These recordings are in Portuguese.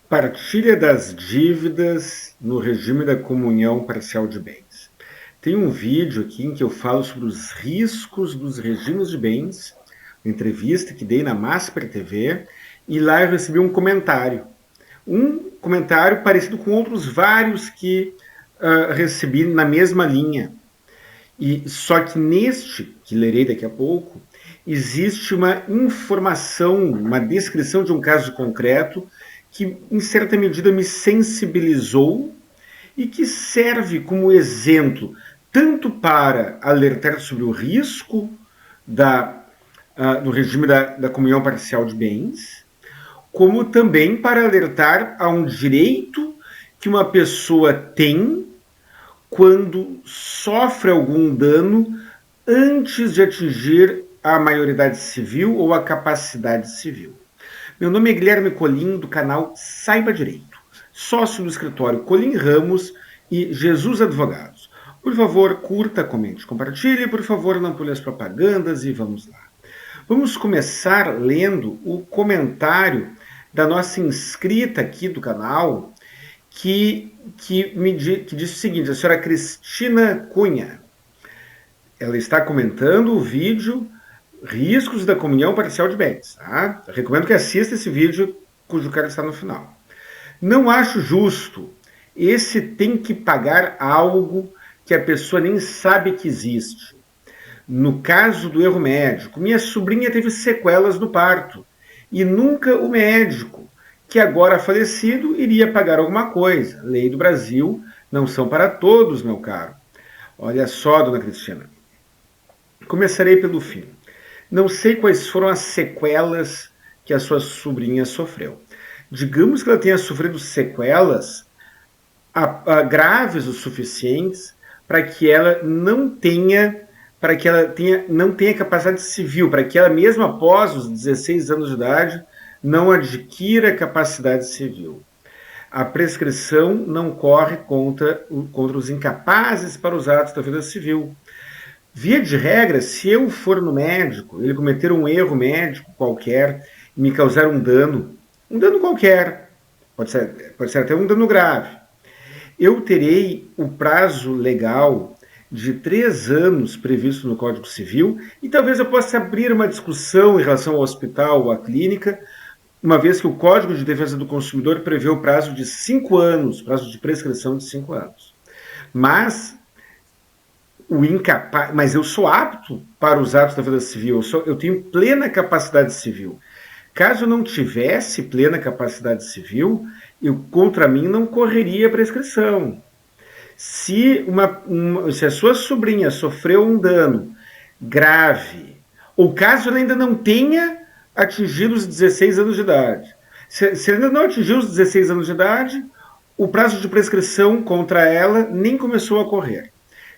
Partilha das dívidas no regime da comunhão parcial de bens. Tem um vídeo aqui em que eu falo sobre os riscos dos regimes de bens, uma entrevista que dei na Masper TV, e lá eu recebi um comentário. Um comentário parecido com outros vários que recebi na mesma linha. E só que neste, que lerei daqui a pouco, existe uma informação, uma descrição de um caso concreto que, em certa medida, me sensibilizou e que serve como exemplo tanto para alertar sobre o risco do regime da comunhão parcial de bens, como também para alertar a um direito que uma pessoa tem quando sofre algum dano antes de atingir a maioridade civil ou a capacidade civil. Meu nome é Guilherme Colim, do canal Saiba Direito, sócio do escritório Colim Ramos e Jesus Advogados. Por favor, curta, comente, compartilhe, por favor, não pule as propagandas e vamos lá. Vamos começar lendo o comentário da nossa inscrita aqui do canal, que diz o seguinte, a senhora Cristina Cunha. Ela está comentando o vídeo Riscos da Comunhão Parcial de Bens. Tá? Eu recomendo que assista esse vídeo, cujo card está no final. Não acho justo. Esse tem que pagar algo que a pessoa nem sabe que existe. No caso do erro médico, minha sobrinha teve sequelas do parto e nunca o médico, que agora falecido, iria pagar alguma coisa. Lei do Brasil não são para todos, meu caro. Olha só, dona Cristina. Começarei pelo fim. Não sei quais foram as sequelas que a sua sobrinha sofreu. Digamos que ela tenha sofrido sequelas graves o suficientes para que ela não tenha capacidade civil, para que ela mesmo após os 16 anos de idade não adquira capacidade civil. A prescrição não corre contra os incapazes para os atos da vida civil. Via de regra, se eu for no médico, ele cometer um erro médico qualquer e me causar um dano qualquer, pode ser até um dano grave, eu terei o prazo legal de 3 anos previsto no Código Civil e talvez eu possa abrir uma discussão em relação ao hospital ou à clínica, uma vez que o Código de Defesa do Consumidor prevê o prazo de 5 anos, prazo de prescrição de 5 anos. Mas eu sou apto para os atos da vida civil, eu tenho plena capacidade civil. Caso eu não tivesse plena capacidade civil, contra mim não correria prescrição. Se a sua sobrinha sofreu um dano grave, ou caso ela ainda não tenha atingido os 16 anos de idade, se ela ainda não atingiu os 16 anos de idade, o prazo de prescrição contra ela nem começou a correr.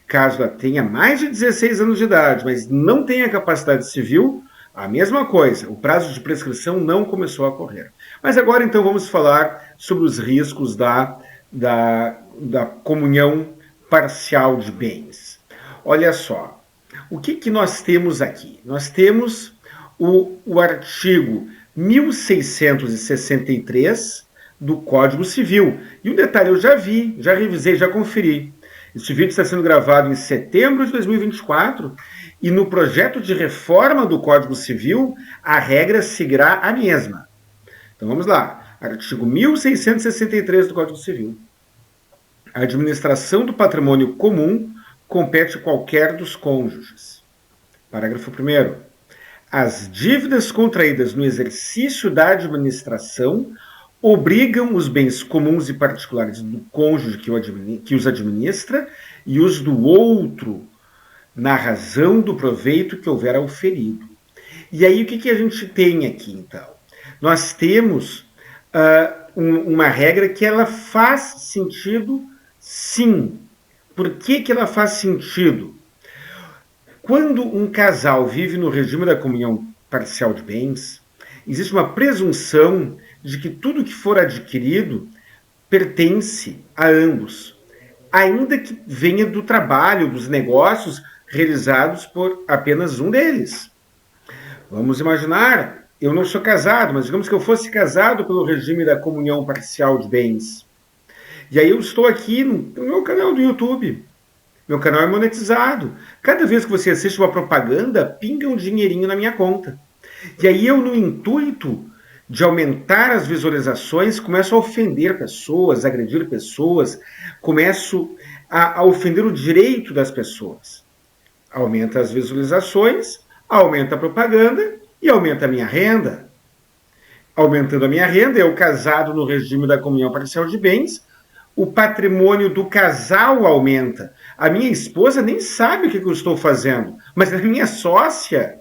Caso ela tenha mais de 16 anos de idade, mas não tenha capacidade civil, a mesma coisa, o prazo de prescrição não começou a correr. Mas agora então vamos falar sobre os riscos da comunhão parcial de bens. Olha só, o que nós temos aqui? Nós temos o artigo 1663 do Código Civil. E um detalhe, eu já vi, já revisei, já conferi. Este vídeo está sendo gravado em setembro de 2024 e no projeto de reforma do Código Civil a regra seguirá a mesma. Então vamos lá. Artigo 1663 do Código Civil. A administração do patrimônio comum compete a qualquer dos cônjuges. Parágrafo 1º. As dívidas contraídas no exercício da administração obrigam os bens comuns e particulares do cônjuge que os administra e os do outro na razão do proveito que houver auferido. E aí o que a gente tem aqui, então? Nós temos uma regra que ela faz sentido, sim. Por que ela faz sentido? Quando um casal vive no regime da comunhão parcial de bens, existe uma presunção de que tudo que for adquirido pertence a ambos, ainda que venha do trabalho, dos negócios realizados por apenas um deles. Vamos imaginar eu não sou casado, mas digamos que eu fosse casado pelo regime da comunhão parcial de bens. E aí eu estou aqui no meu canal do YouTube. Meu canal é monetizado. Cada vez que você assiste uma propaganda, pinga um dinheirinho na minha conta. E aí eu, no intuito de aumentar as visualizações, começo a ofender pessoas, agredir pessoas, começo a ofender o direito das pessoas. Aumenta as visualizações, aumenta a propaganda e aumenta a minha renda. Aumentando a minha renda, eu casado no regime da comunhão parcial de bens, o patrimônio do casal aumenta. A minha esposa nem sabe o que eu estou fazendo, mas a minha sócia,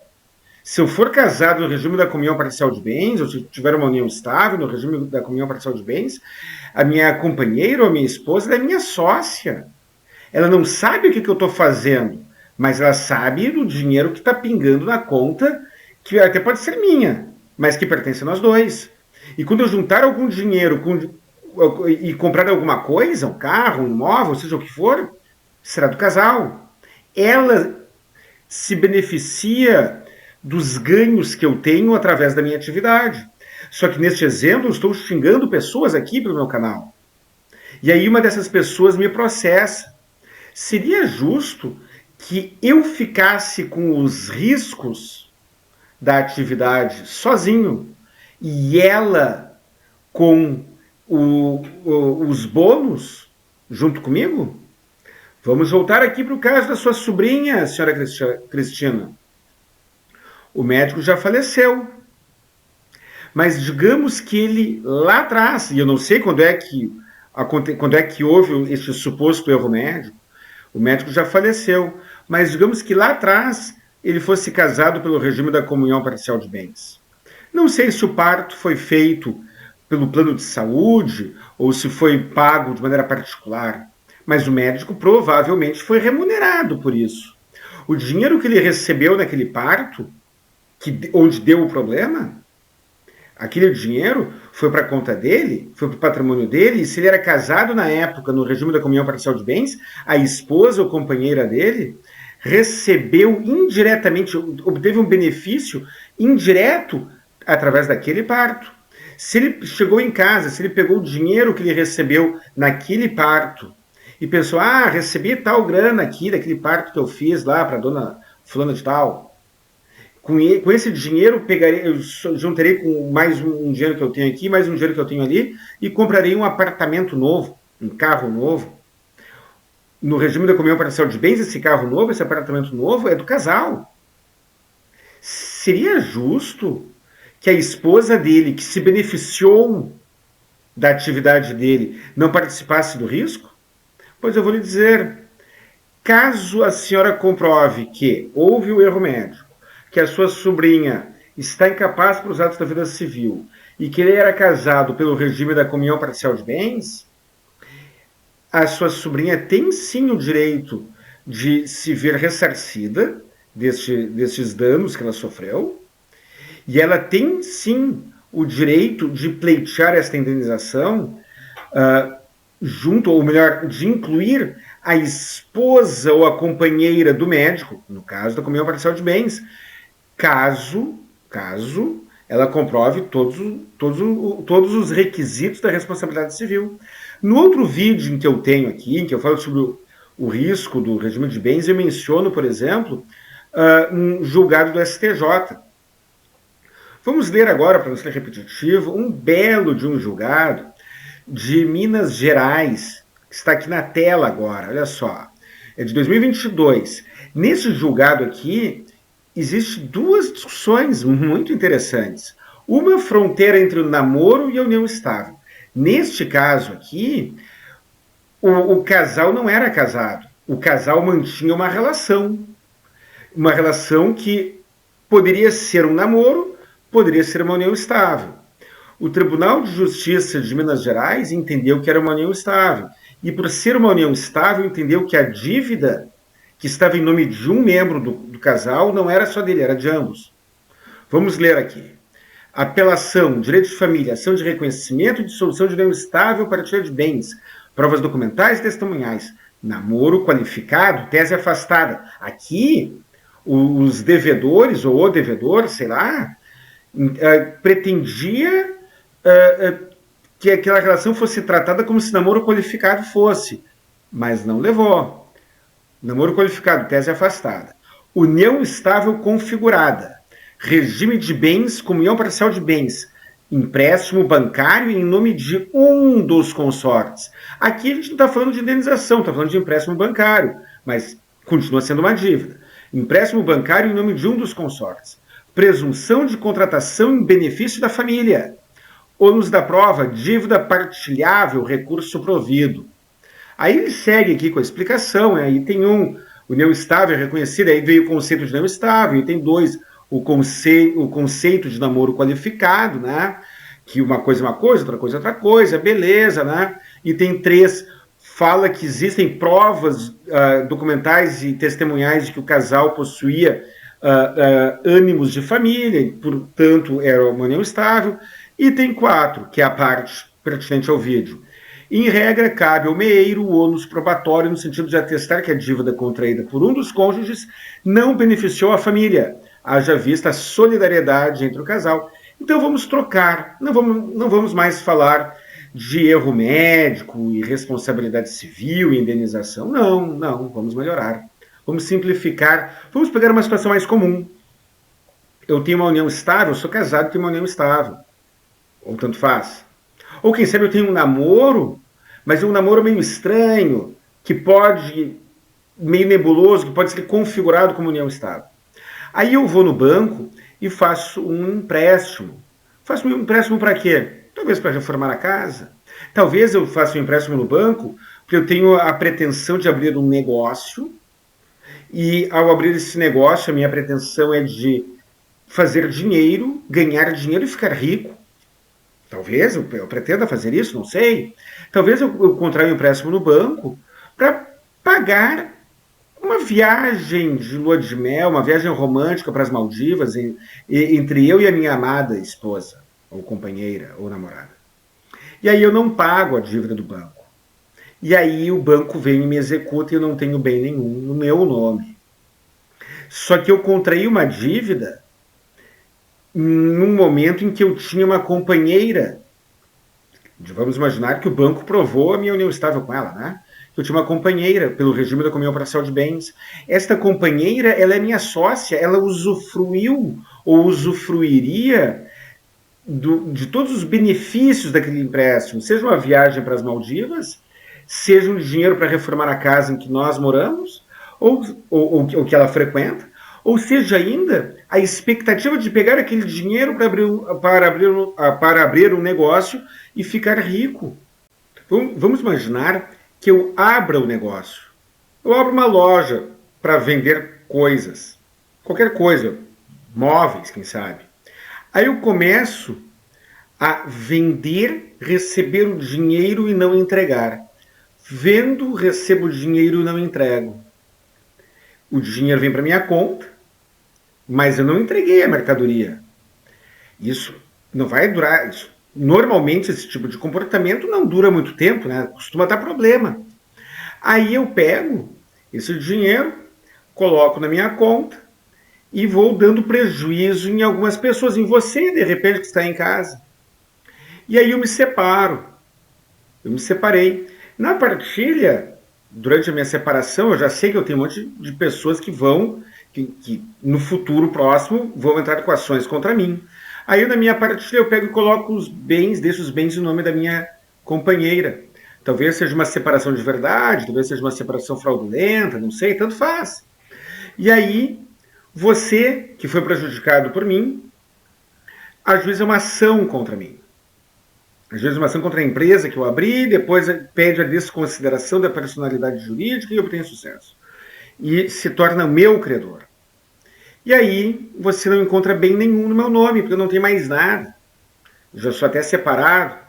se eu for casado no regime da comunhão parcial de bens, ou se tiver uma união estável no regime da comunhão parcial de bens, a minha companheira ou a minha esposa é minha sócia. Ela não sabe o que eu estou fazendo, mas ela sabe do dinheiro que está pingando na conta, que até pode ser minha, mas que pertence a nós dois. E quando eu juntar algum dinheiro e comprar alguma coisa, um carro, um imóvel, seja o que for, será do casal. Ela se beneficia dos ganhos que eu tenho através da minha atividade. Só que neste exemplo eu estou xingando pessoas aqui pelo meu canal. E aí uma dessas pessoas me processa. Seria justo que eu ficasse com os riscos da atividade sozinho e ela com os bônus junto comigo? Vamos voltar aqui para o caso da sua sobrinha, senhora Cristina. O médico já faleceu. Mas digamos que ele lá atrás, e eu não sei quando é que houve este suposto erro médico, o médico já faleceu, mas digamos que lá atrás ele fosse casado pelo regime da comunhão parcial de bens. Não sei se o parto foi feito pelo plano de saúde ou se foi pago de maneira particular, mas o médico provavelmente foi remunerado por isso. O dinheiro que ele recebeu naquele parto, onde deu o problema, aquele dinheiro foi para a conta dele, foi para o patrimônio dele, e se ele era casado na época no regime da comunhão parcial de bens, a esposa ou companheira dele recebeu indiretamente, obteve um benefício indireto através daquele parto. Se ele chegou em casa, se ele pegou o dinheiro que ele recebeu naquele parto e pensou, recebi tal grana aqui daquele parto que eu fiz lá para a dona fulana de tal, com esse dinheiro eu juntarei com mais um dinheiro que eu tenho aqui, mais um dinheiro que eu tenho ali, e comprarei um apartamento novo, um carro novo. No regime da comunhão parcial de bens, esse carro novo, esse apartamento novo, é do casal. Seria justo que a esposa dele, que se beneficiou da atividade dele, não participasse do risco? Pois eu vou lhe dizer, caso a senhora comprove que houve o erro médico, que a sua sobrinha está incapaz para os atos da vida civil e que ele era casado pelo regime da comunhão parcial de bens, a sua sobrinha tem sim o direito de se ver ressarcida destes danos que ela sofreu, e ela tem sim o direito de pleitear esta indenização junto, ou melhor, de incluir a esposa ou a companheira do médico, no caso da comunhão parcial de bens, caso ela comprove todos os requisitos da responsabilidade civil. No outro vídeo em que eu tenho aqui, em que eu falo sobre o risco do regime de bens, eu menciono, por exemplo, um julgado do STJ. Vamos ler agora, para não ser repetitivo, um belo de um julgado de Minas Gerais, que está aqui na tela agora, olha só. É de 2022. Nesse julgado aqui, existem duas discussões muito interessantes. Uma fronteira entre o namoro e a união estável. Neste caso aqui, o casal não era casado. O casal mantinha uma relação que poderia ser um namoro, poderia ser uma união estável. O Tribunal de Justiça de Minas Gerais entendeu que era uma união estável. E por ser uma união estável, entendeu que a dívida que estava em nome de um membro do casal não era só dele, era de ambos. Vamos ler aqui. Apelação, direito de família, ação de reconhecimento e dissolução de união estável, partilha de bens, provas documentais e testemunhais, namoro qualificado, tese afastada. Aqui, os devedores, ou o devedor, sei lá, pretendia que aquela relação fosse tratada como se namoro qualificado fosse, mas não levou. Namoro qualificado, tese afastada. União estável configurada. Regime de bens, comunhão parcial de bens. Empréstimo bancário em nome de um dos consortes. Aqui a gente não está falando de indenização, está falando de empréstimo bancário, mas continua sendo uma dívida. Empréstimo bancário em nome de um dos consortes. Presunção de contratação em benefício da família. Ônus da prova, dívida partilhável, recurso provido. Aí ele segue aqui com a explicação, aí tem união estável reconhecida, aí veio o conceito de união estável, e tem 2, o conceito de namoro qualificado, né? Que uma coisa é uma coisa, outra coisa, beleza, né? E tem 3, fala que existem provas documentais e testemunhais de que o casal possuía ânimos de família, e, portanto, era uma união estável. E tem 4, que é a parte pertinente ao vídeo. Em regra, cabe ao meeiro o ônus probatório no sentido de atestar que a dívida contraída por um dos cônjuges não beneficiou a família, haja vista a solidariedade entre o casal. Então vamos trocar, não vamos mais falar de erro médico e responsabilidade civil e indenização. Não, vamos melhorar. Vamos simplificar, vamos pegar uma situação mais comum. Eu tenho uma união estável, sou casado e tenho uma união estável. Ou tanto faz. Ou quem sabe eu tenho um namoro, mas um namoro meio estranho, que pode, meio nebuloso, que pode ser configurado como união estável. Aí eu vou no banco e faço um empréstimo. Faço um empréstimo para quê? Talvez para reformar a casa. Talvez eu faça um empréstimo no banco porque eu tenho a pretensão de abrir um negócio e ao abrir esse negócio a minha pretensão é de fazer dinheiro, ganhar dinheiro e ficar rico. Talvez eu pretenda fazer isso, não sei. Talvez eu contraia um empréstimo no banco para pagar uma viagem de lua de mel, uma viagem romântica para as Maldivas, entre eu e a minha amada esposa, ou companheira, ou namorada. E aí eu não pago a dívida do banco. E aí o banco vem e me executa e eu não tenho bem nenhum no meu nome. Só que eu contraí uma dívida num momento em que eu tinha uma companheira. Vamos imaginar que o banco provou a minha união estável com ela, né? Eu tinha uma companheira pelo regime da comunhão parcial de bens. Esta companheira, ela é minha sócia, ela usufruiu ou usufruiria de todos os benefícios daquele empréstimo, seja uma viagem para as Maldivas, seja um dinheiro para reformar a casa em que nós moramos, ou que ela frequenta, ou seja ainda a expectativa de pegar aquele dinheiro para abrir um negócio e ficar rico. Vamos imaginar que eu abra o negócio. Eu abro uma loja para vender coisas, qualquer coisa, móveis, quem sabe. Aí eu começo a vender, receber o dinheiro e não entregar. Vendo, recebo o dinheiro e não entrego. O dinheiro vem para minha conta, mas eu não entreguei a mercadoria. Isso não vai durar. Normalmente esse tipo de comportamento não dura muito tempo, né? Costuma dar problema. Aí eu pego esse dinheiro, coloco na minha conta e vou dando prejuízo em algumas pessoas, em você, de repente, que está em casa. E aí eu me separo. Eu me separei. Na partilha, durante a minha separação, eu já sei que eu tenho um monte de pessoas que vão, que no futuro próximo, vão entrar com ações contra mim. Aí na minha partilha eu pego e coloco os bens, deixo os bens no nome da minha companheira. Talvez seja uma separação de verdade, talvez seja uma separação fraudulenta, não sei, tanto faz. E aí, você, que foi prejudicado por mim, ajuiza uma ação contra mim. Ajuiza uma ação contra a empresa que eu abri, depois pede a desconsideração da personalidade jurídica e obtém sucesso. E se torna meu credor. E aí, você não encontra bem nenhum no meu nome, porque eu não tenho mais nada. Já sou até separado.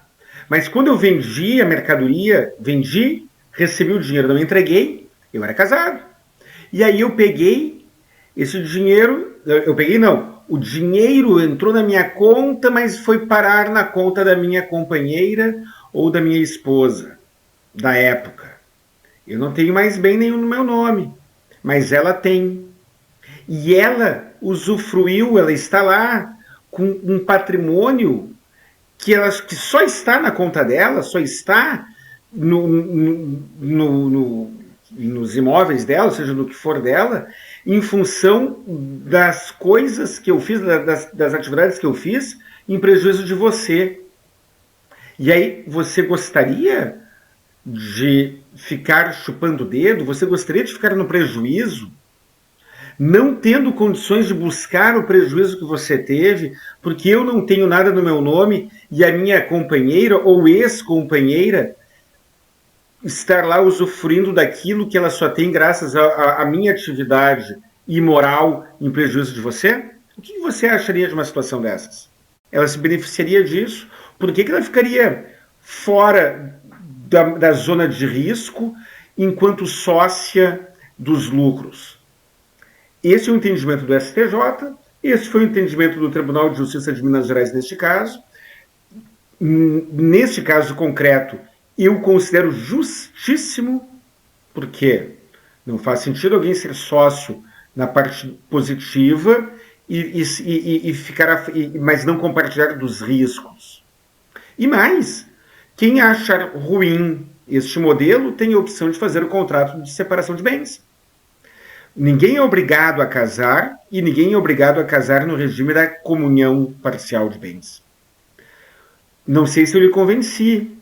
Mas quando eu vendi a mercadoria, recebi o dinheiro, não entreguei, eu era casado. E aí eu peguei esse dinheiro, o dinheiro entrou na minha conta, mas foi parar na conta da minha companheira ou da minha esposa, da época. Eu não tenho mais bem nenhum no meu nome, mas ela tem. E ela usufruiu, ela está lá, com um patrimônio que só está na conta dela, só está nos imóveis dela, seja no que for dela, em função das coisas que eu fiz, das atividades que eu fiz, em prejuízo de você. E aí, você gostaria de ficar chupando o dedo? Você gostaria de ficar no prejuízo? Não tendo condições de buscar o prejuízo que você teve, porque eu não tenho nada no meu nome e a minha companheira ou ex-companheira estar lá usufruindo daquilo que ela só tem graças à minha atividade imoral em prejuízo de você? O que você acharia de uma situação dessas? Ela se beneficiaria disso? Por que ela ficaria fora da zona de risco enquanto sócia dos lucros? Esse é o entendimento do STJ, esse foi o entendimento do Tribunal de Justiça de Minas Gerais neste caso. Neste caso concreto, eu considero justíssimo, porque não faz sentido alguém ser sócio na parte positiva mas não compartilhar dos riscos. E mais, quem achar ruim este modelo tem a opção de fazer o contrato de separação de bens. Ninguém é obrigado a casar e ninguém é obrigado a casar no regime da comunhão parcial de bens. Não sei se eu lhe convenci,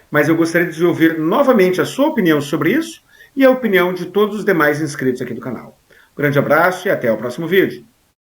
mas eu gostaria de ouvir novamente a sua opinião sobre isso e a opinião de todos os demais inscritos aqui do canal. Um grande abraço e até o próximo vídeo.